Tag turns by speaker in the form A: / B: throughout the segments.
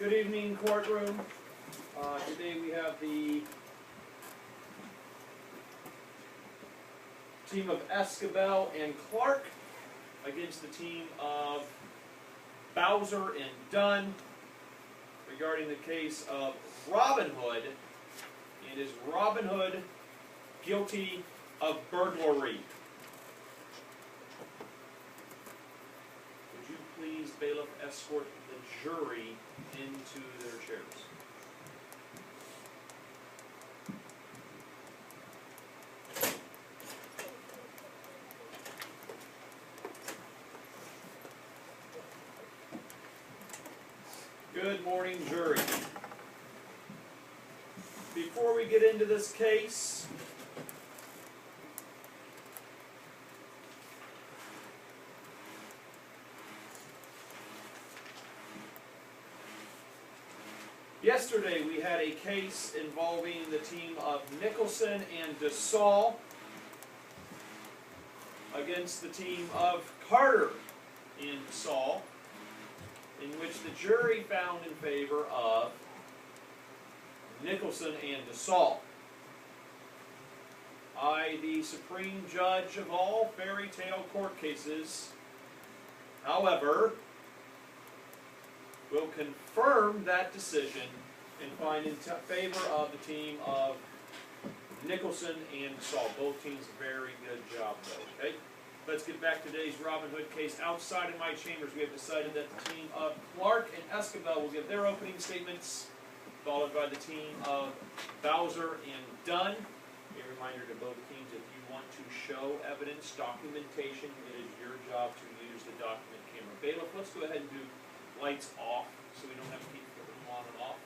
A: Good evening, courtroom. Today we have the team of Escabel and Clark against the team of Bowser and Dunn regarding the case of Robin Hood. And is Robin Hood guilty of burglary? Would you please, bailiff, escort the jury into their chairs? Good morning, jury. Before we get into this case, yesterday we had a case involving the team of Nicholson and DeSalle against the team of Carter and DeSalle, in which the jury found in favor of Nicholson and DeSalle. I, the supreme judge of all fairy tale court cases, however, will confirm that decision and find in favor of the team of Nicholson and DeSalle. Both teams, very good job, though. Okay, let's get back to today's Robin Hood case. Outside of my chambers, we have decided that the team of Clark and Escabel will give their opening statements, followed by the team of Bowser and Dunn. A reminder to both teams, if you want to show evidence, documentation, it is your job to use the document camera. Bailiff, let's go ahead and do lights off so we don't have to keep putting them on and off.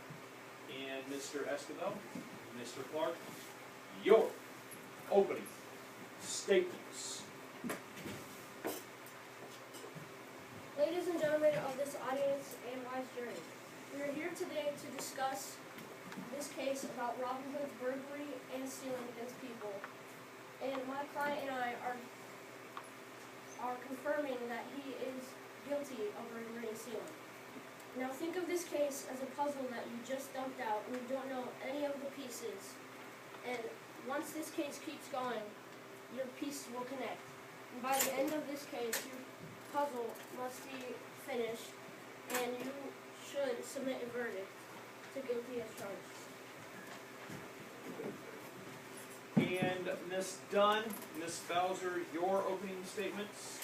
A: And Mr. Escabel, Mr. Clark, your opening statements.
B: Ladies and gentlemen of this audience and wise jury, we are here today to discuss this case about Robin Hood's burglary and stealing against people. And my client and I are confirming that he is guilty of burglary and stealing. Now think of this case as a puzzle that you just dumped out and you don't know any of the pieces. And once this case keeps going, your pieces will connect. And by the end of this case, your puzzle must be finished and you should submit a verdict to guilty as charged.
A: And Ms. Dunn, Ms. Bowser, your opening statements.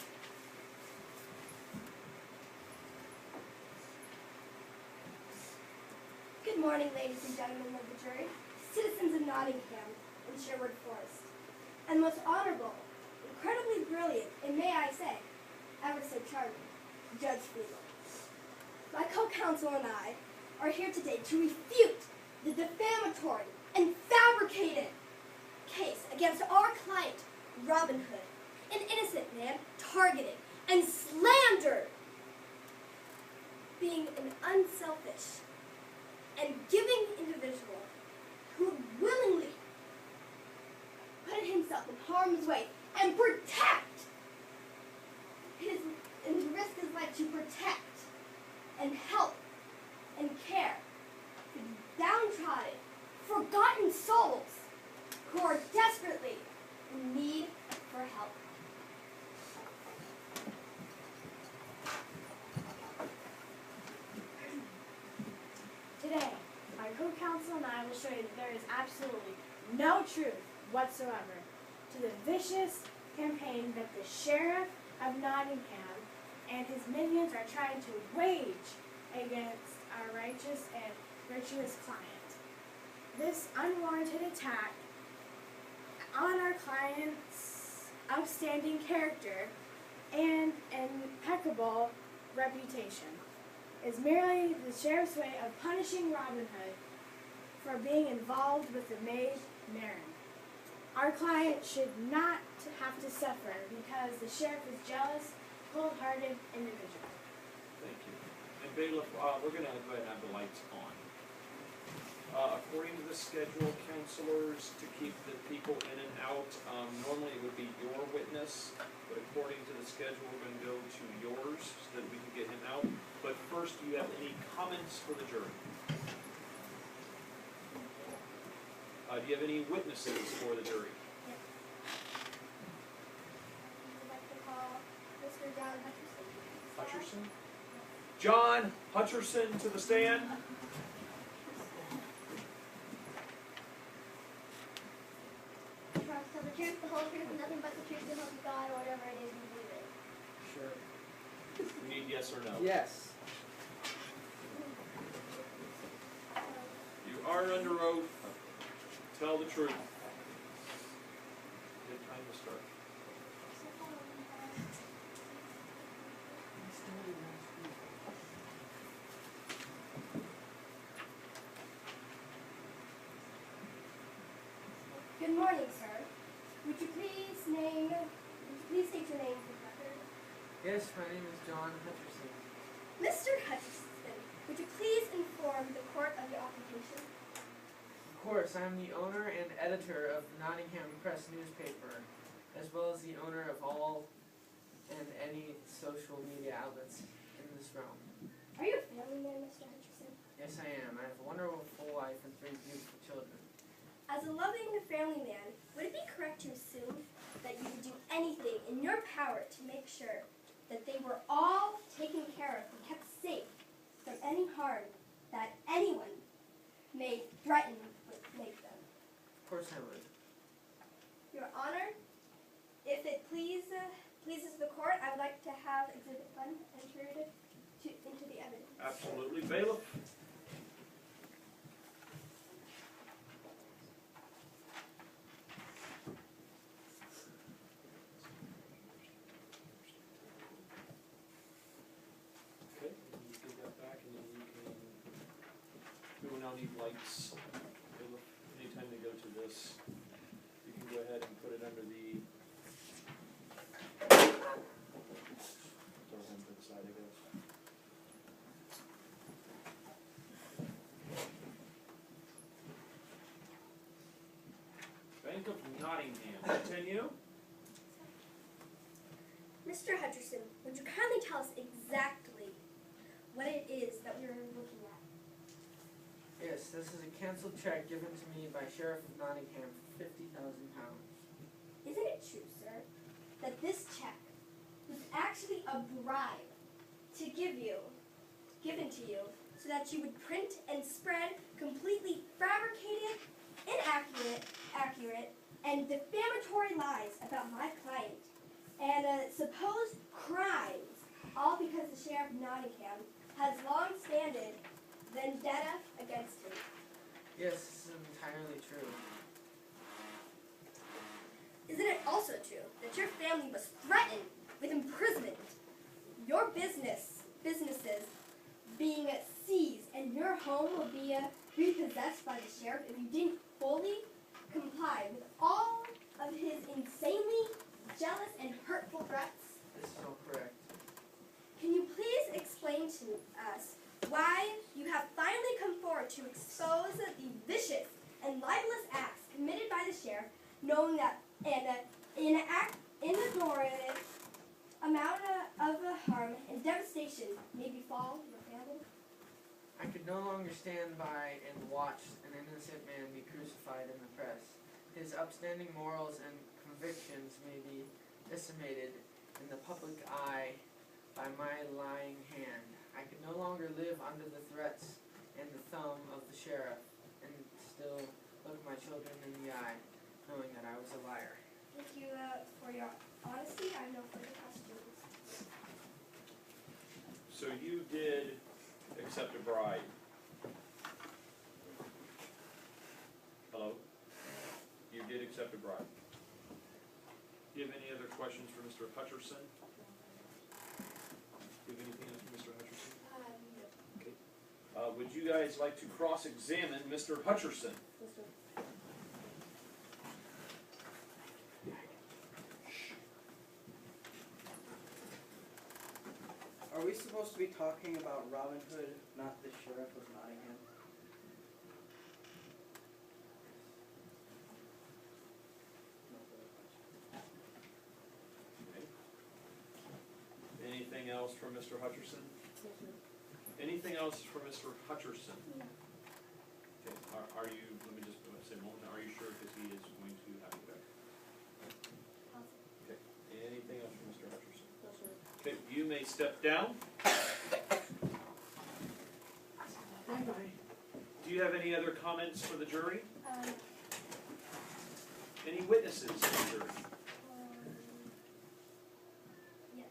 C: Good morning, ladies and gentlemen of the jury, citizens of Nottingham and Sherwood Forest, and most honorable, incredibly brilliant, and may I say, ever so charming, Judge Flegel. My co-counsel and I are here today to refute the defamatory and fabricated case against our client, Robin Hood, an innocent man targeted and slandered, being an unselfish and giving individual who willingly put himself in harm's way and risk his life to protect and help and care for the downtrodden, forgotten souls who are desperately in need for help.
D: Today, my co-counsel and I will show you that there is absolutely no truth whatsoever to the vicious campaign that the Sheriff of Nottingham and his minions are trying to wage against our righteous and virtuous client. This unwarranted attack on our client's outstanding character and impeccable reputation is merely the sheriff's way of punishing Robin Hood for being involved with the maid Marin. Our client should not have to suffer because the sheriff is jealous, cold-hearted individual.
A: Thank you. And bailiff, we're going to go ahead and have the lights on. According to the schedule, counselors, to keep the people in and out, normally it would be your witness, but according to the schedule, we're going to go to yours so that we can get him out. But But first, do you have any comments for the jury? Do you have any witnesses for the jury?
C: I'd like to call Mr. John Hutcherson.
A: Hutcherson? John Hutcherson to the stand.
C: Promise to tell the truth, the whole truth, and nothing but the truth, so help you God, or whatever it is you believe in.
E: Sure.
A: We need yes or no.
E: Yes.
A: You are under oath. Tell the truth. Good time to start.
C: Good morning, sir. Would you please state your name for the record?
E: Yes, my name is John Hutcherson.
C: Mr. Hutcherson, would you please inform the court of your occupation?
E: Of course, I am the owner and editor of the Nottingham Press newspaper, as well as the owner of all and any social media outlets in this realm.
C: Are you a family man, Mr. Hutcherson?
E: Yes, I am. I have a wonderful life and 3 beautiful children.
C: As a loving family man, would it be correct to assume that you would do anything in your power to make sure that they were all taken care of and kept safe from any harm that anyone may threaten would make them?
E: Of course I would.
C: Your Honor, if it pleases the court, I would like to have Exhibit 1 entered into the evidence.
A: Absolutely. Bailiff? Okay, you get that back and then you can, we will now need lights. Bailiff, anytime they go to this, you can go ahead and put it under the, throw him to the side, I guess. Bank of Nottingham, continue.
C: Mr. Hutcherson, would you kindly tell us exactly what it is that we're looking at?
E: Yes, this is a canceled check given to me by Sheriff of Nottingham for £50,000.
C: Isn't it true, sir, that this check was actually a bribe given to you, so that you would print and spread completely fabricated, inaccurate, and defamatory lies about my client and supposed crimes, all because the Sheriff of Nottingham has long-standing vendetta against him?
E: Yes, this is entirely true.
C: Isn't it also true that your family was threatened with imprisonment, your businesses being seized, and your home will be repossessed by the sheriff if you didn't fully comply with all of his insanely jealous and hurtful threats?
E: This is all correct.
C: Can you please explain to us why you have finally come forward to expose the vicious and libelous acts committed by the sheriff, knowing that an inordinate amount of harm and devastation may befall your family?
E: I could no longer stand by and watch an innocent man be crucified in the press. His upstanding morals and convictions may be decimated in the public eye by my lying hand. I could no longer live under the threats and the thumb of the sheriff and still look my children in the eye, knowing that I was a liar.
C: Thank you for your honesty. I have no further questions.
A: So you did accept a bribe. Hello? You did accept a bribe. Do you have any other questions for Mr. Hutcherson? Do you have anything else for Mr. Hutcherson?
C: No.
A: Okay. Would you guys like to cross-examine Mr. Hutcherson?
F: Are we supposed to be talking about Robin Hood, not the Sheriff of Nottingham?
A: Okay. Anything else from Mr. Hutcherson? Anything else for Mr. Hutcherson?
C: No.
A: Okay, are you, let me just say a moment, are you sure, because he is going to have you back? Okay, anything else for Mr. Hutcherson?
B: No, sir.
A: Okay, you may step down. Do you have any other comments for the jury? Any witnesses for the jury?
C: Yes.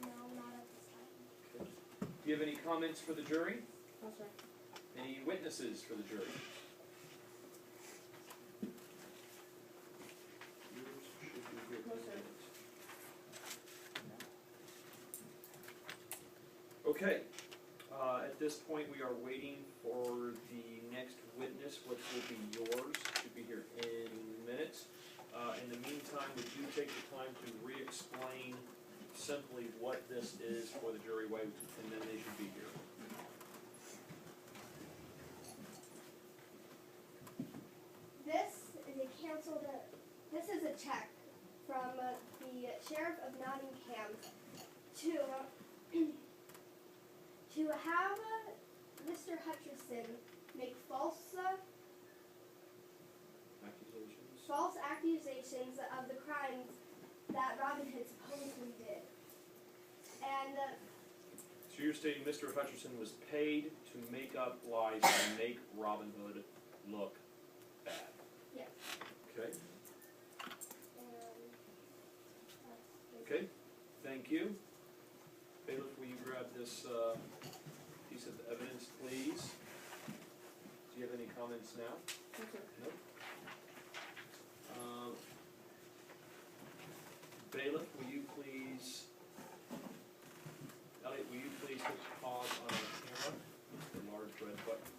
C: No, not at this time.
A: Do you have any comments for the jury?
B: No, sir.
A: Any witnesses for the jury? Yours should be good.
B: No, sir.
A: Okay, at this point, we are waiting for the next witness, which will be yours, should be here any minute. In the meantime, would you take the time to re-explain simply what this is for the jury, why, and then they should be here.
C: This is a canceled, this is a check from the Sheriff of Nottingham to have Mr. Hutcherson make false accusations of the crimes that Robin Hood supposedly did. And
A: So you're stating Mr. Hutcherson was paid to make up lies and make Robin Hood look bad?
C: yes.
A: Okay,
C: And
A: okay, thank you. Bailiff, will you grab this piece of evidence, please? Do you have any comments now?
B: Okay.
A: No? Bailiff, will you please, Elliot, will you please hit pause on our camera, the large red button?